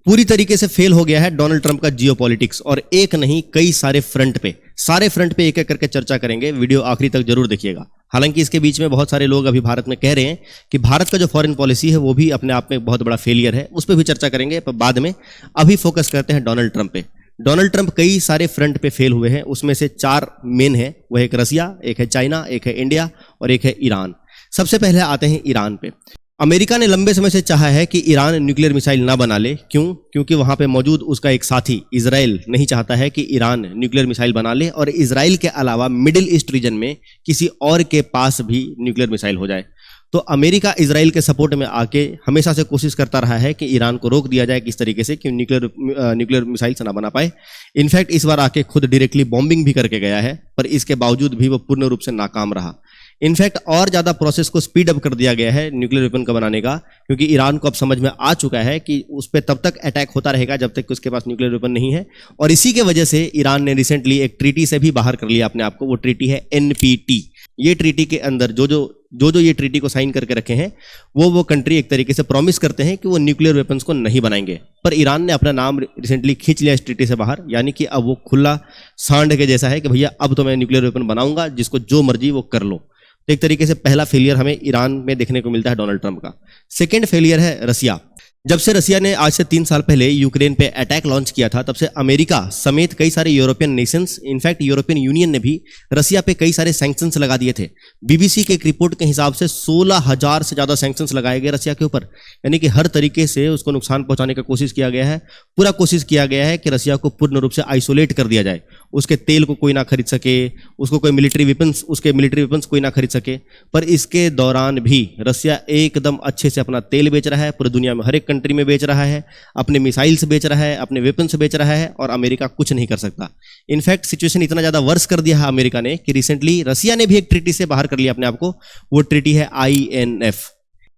पूरी तरीके से फेल हो गया है डोनाल्ड ट्रंप का जियोपॉलिटिक्स, और एक नहीं कई सारे फ्रंट पे एक एक करके चर्चा करेंगे। वीडियो आखिरी तक जरूर देखिएगा। हालांकि इसके बीच में बहुत सारे लोग अभी भारत में कह रहे हैं कि भारत का जो फॉरेन पॉलिसी है वो भी अपने आप में बहुत बड़ा फेलियर है, उस पर भी चर्चा करेंगे पर बाद में। अभी फोकस करते हैं डोनाल्ड ट्रंप पे। डोनाल्ड ट्रंप कई सारे फ्रंट पे फेल हुए हैं, उसमें से 4 मेन है। वह एक रसिया, एक है चाइना, एक है इंडिया और एक है ईरान। सबसे पहले आते हैं ईरान पे। अमेरिका ने लंबे समय से चाहा है कि ईरान न्यूक्लियर मिसाइल ना बना ले। क्यों? क्योंकि वहां पे मौजूद उसका एक साथी इजराइल नहीं चाहता है कि ईरान न्यूक्लियर मिसाइल बना ले, और इजराइल के अलावा मिडिल ईस्ट रीजन में किसी और के पास भी न्यूक्लियर मिसाइल हो जाए। तो अमेरिका इजराइल के सपोर्ट में आके हमेशा से कोशिश करता रहा है कि ईरान को रोक दिया जाए किस तरीके से कि न्यूक्लियर मिसाइल ना बना पाए। इनफैक्ट इस बार आके खुद डायरेक्टली बॉम्बिंग भी करके गया है, पर इसके बावजूद भी वो पूर्ण रूप से नाकाम रहा। इनफैक्ट और ज्यादा प्रोसेस को स्पीड अप कर दिया गया है न्यूक्लियर वेपन का बनाने का, क्योंकि ईरान को अब समझ में आ चुका है कि उस पर तब तक अटैक होता रहेगा जब तक उसके पास न्यूक्लियर वेपन नहीं है। और इसी के वजह से ईरान ने रिसेंटली एक ट्रीटी से भी बाहर कर लिया अपने आप को। वो ट्रीटी है NPT। ये ट्रीटी के अंदर जो ये ट्रीटी को साइन करके रखे हैं वो कंट्री एक तरीके से प्रॉमिस करते हैं कि वो न्यूक्लियर वेपन्स को नहीं बनाएंगे। पर ईरान ने अपना नाम रिसेंटली खींच लिया इस ट्रीटी से बाहर, यानी कि अब वो खुला सांड के जैसा है कि भैया अब तो मैं न्यूक्लियर वेपन बनाऊंगा, जिसको जो मर्जी वो कर लो। तो एक तरीके से पहला फेलियर हमें ईरान में देखने को मिलता है डोनाल्ड ट्रंप का। सेकेंड फेलियर है रसिया। जब से रसिया ने आज से 3 साल पहले यूक्रेन पे अटैक लॉन्च किया था, तब से अमेरिका समेत कई सारे European Nations, in fact European union ने भी रसिया पे कई सारे सैंक्शंस लगा दिए थे। बीबीसी के एक रिपोर्ट के हिसाब से 16,000 से ज्यादा सैंक्शंस लगाए गए रसिया के ऊपर, यानी कि हर तरीके से उसको नुकसान पहुंचाने का कोशिश किया गया है। पूरा कोशिश किया गया है कि रसिया को पूर्ण रूप से आइसोलेट कर दिया जाए, उसके तेल को कोई ना खरीद सके, उसको कोई मिलिट्री वेपन्स कोई ना खरीद सके। पर इसके दौरान भी रसिया एकदम अच्छे से अपना तेल बेच रहा है, पूरी दुनिया में हर एक कंट्री में बेच रहा है, अपने मिसाइल्स बेच रहा है, अपने वेपन्स बेच रहा है, और अमेरिका कुछ नहीं कर सकता। इनफैक्ट सिचुएशन इतना ज्यादा वर्स कर दिया है अमेरिका ने कि रिसेंटली रसिया ने भी एक ट्रीटी से बाहर कर लिया अपने आप को। वो ट्रीटी है INF।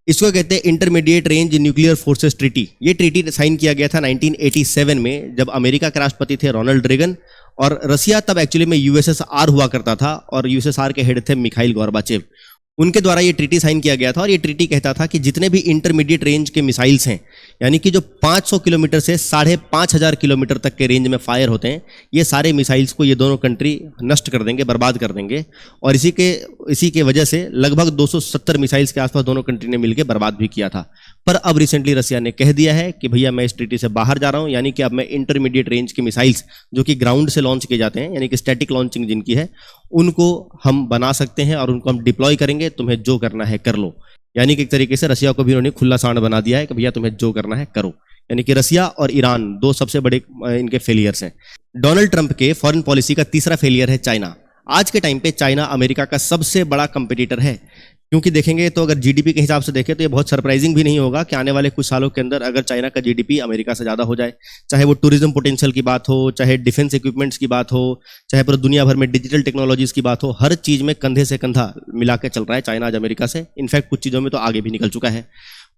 इसको कहते हैं intermediate range nuclear forces treaty. ये ट्रीटी साइन किया गया था 1987 में, जब अमेरिका के राष्ट्रपति थे रोनाल्ड रेगन, और रसिया तब एक्चुअली में USSR हुआ करता था, और USSR के हेड थे मिखाइल गोर्बाचेव। उनके द्वारा ये ट्रीटी साइन किया गया था, और ये ट्रीटी कहता था कि जितने भी इंटरमीडिएट रेंज के मिसाइल्स हैं, यानी कि जो 500 किलोमीटर से 5,500 किलोमीटर तक के रेंज में फायर होते हैं, ये सारे मिसाइल्स को ये दोनों कंट्री नष्ट कर देंगे, बर्बाद कर देंगे। और इसी के वजह से लगभग 270 मिसाइल्स के आसपास दोनों कंट्री ने मिलकर बर्बाद भी किया था। पर अब रिसेंटली रसिया ने कह दिया है कि भैया मैं इस ट्रीटी से बाहर जा रहा हूं, यानी कि अब मैं इंटरमीडिएट रेंज के मिसाइल्स जो कि ग्राउंड से लॉन्च किए जाते हैं, यानी कि स्टैटिक लॉन्चिंग जिनकी है, उनको हम बना सकते हैं और उनको हम डिप्लॉय करेंगे, तुम्हें जो करना है कर लो। यानी कि एक तरीके से रसिया को भी उन्होंने खुला सांड बना दिया है कि भैया तुम्हें जो करना है करो। यानी कि रसिया और ईरान 2 सबसे बड़े इनके फेलियर्स हैं। डोनाल्ड ट्रंप के फॉरेन पॉलिसी का तीसरा फेलियर है चाइना। आज के टाइम पे चाइना अमेरिका का सबसे बड़ा कंपटीटर है, क्योंकि देखेंगे तो अगर GDP के हिसाब से देखें तो ये बहुत सरप्राइजिंग भी नहीं होगा कि आने वाले कुछ सालों के अंदर अगर चाइना का GDP अमेरिका से ज़्यादा हो जाए। चाहे वो टूरिज्म पोटेंशियल की बात हो, चाहे डिफेंस इक्विपमेंट्स की बात हो, चाहे पूरी दुनिया भर में डिजिटल टेक्नोलॉजीज की बात हो, हर चीज़ में कंधे से कंधा मिला के चल रहा है चाइना आज अमेरिका से। इनफैक्ट कुछ चीज़ों में तो आगे भी निकल चुका है।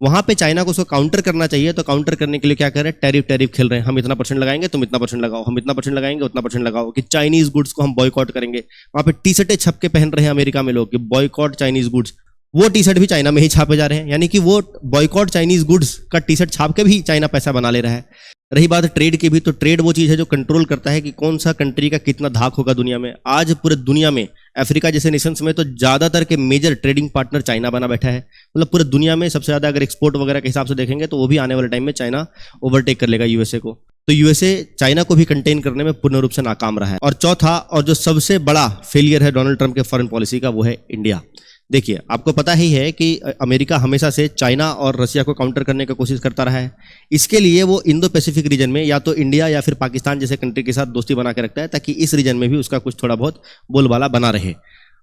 वहां पे चाइना को उसको काउंटर करना चाहिए, तो काउंटर करने के लिए क्या कर रहे हैं? टैरिफ खेल रहे हैं। हम इतना % लगाएंगे, तुम इतना % लगाओ, हम इतना % लगाएंगे, उतना % लगाओ, कि चाइनीज गुड्स को हम बॉयकॉट करेंगे। वहां पे टी-शर्टें छप के पहन रहे हैं अमेरिका में लोग कि बॉयकॉट चाइनीज गुड्स। वो टी-शर्ट भी चाइना में ही छापे जा रहे हैं, यानी कि वो बॉयकॉट चाइनीज गुड्स का टी-शर्ट छाप के भी चाइना पैसा बना ले रहा है। रही बात ट्रेड की भी, तो ट्रेड वो चीज़ है जो कंट्रोल करता है कि कौन सा कंट्री का कितना धाक होगा दुनिया में। आज पूरे दुनिया में अफ्रीका जैसे नेशंस में तो ज़्यादातर के मेजर ट्रेडिंग पार्टनर चाइना बना बैठा है। मतलब पूरे दुनिया में सबसे ज़्यादा अगर एक्सपोर्ट वगैरह के हिसाब से देखेंगे तो वो भी आने वाले टाइम में चाइना ओवरटेक कर लेगा USA को। तो USA चाइना को भी कंटेन करने में पूर्ण रूप से नाकाम रहा है। और चौथा और जो सबसे बड़ा फेलियर है डोनाल्ड ट्रंप के फॉरेन पॉलिसी का, वो है इंडिया। देखिए, आपको पता ही है कि अमेरिका हमेशा से चाइना और रसिया को काउंटर करने की कोशिश करता रहा है। इसके लिए वो इंडो पैसिफिक रीजन में या तो इंडिया या फिर पाकिस्तान जैसे कंट्री के साथ दोस्ती बना के रखता है, ताकि इस रीजन में भी उसका कुछ थोड़ा बहुत बोलबाला बना रहे।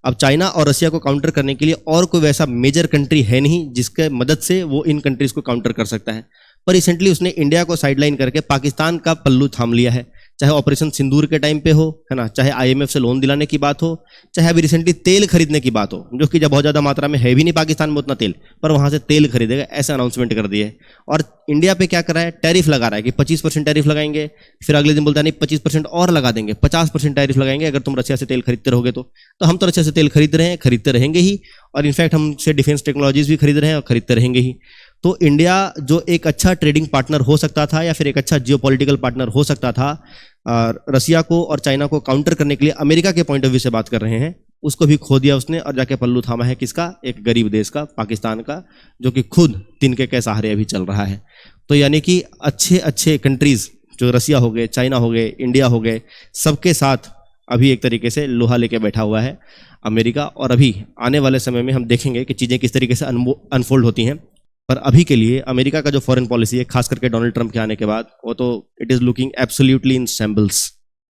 अब चाइना और रसिया को काउंटर करने के लिए और कोई वैसा मेजर कंट्री है नहीं जिसके मदद से वो इन कंट्रीज को काउंटर कर सकता है। पर रिसेंटली उसने इंडिया को साइडलाइन करके पाकिस्तान का पल्लू थाम लिया है। चाहे ऑपरेशन सिंदूर के टाइम पे हो, है ना, चाहे IMF से लोन दिलाने की बात हो, चाहे अभी रिसेंटली तेल खरीदने की बात हो, जो कि जब बहुत ज़्यादा मात्रा में है भी नहीं पाकिस्तान में उतना तेल, पर वहाँ से तेल खरीदेगा ऐसा अनाउंसमेंट कर दिए। और इंडिया पे क्या कर रहा है? टैरिफ लगा रहा है कि 25% टैरिफ लगाएंगे, फिर अगले दिन बोलता है नहीं 25% और लगा देंगे, 50% टैरिफ लगाएंगे अगर तुम रसिया से तेल खरीदते रहोगे। तो हम तो रसिया से तेल खरीद रहे हैं, खरीदते रहेंगे ही, और इनफैक्ट हमसे डिफेंस टेक्नोलॉजीज भी खरीद रहे हैं और खरीदते रहेंगे ही। तो इंडिया जो एक अच्छा ट्रेडिंग पार्टनर हो सकता था या फिर एक अच्छा जियोपॉलिटिकल पार्टनर हो सकता था, रसिया को और चाइना को काउंटर करने के लिए अमेरिका के पॉइंट ऑफ व्यू से बात कर रहे हैं, उसको भी खो दिया उसने और जाके पल्लू थामा है किसका? एक गरीब देश का, पाकिस्तान का, जो कि खुद तिनके के सहारे अभी चल रहा है। तो यानी कि अच्छे अच्छे कंट्रीज जो रसिया हो गए, चाइना हो गए, इंडिया हो गए, सबके साथ अभी एक तरीके से लोहा लेके बैठा हुआ है अमेरिका। और अभी आने वाले समय में हम देखेंगे कि चीज़ें किस तरीके से अनफोल्ड होती हैं। पर अभी के लिए अमेरिका का जो फॉरेन पॉलिसी है, खास करके डोनाल्ड ट्रंप के आने के बाद, वो तो it is looking absolutely in shambles.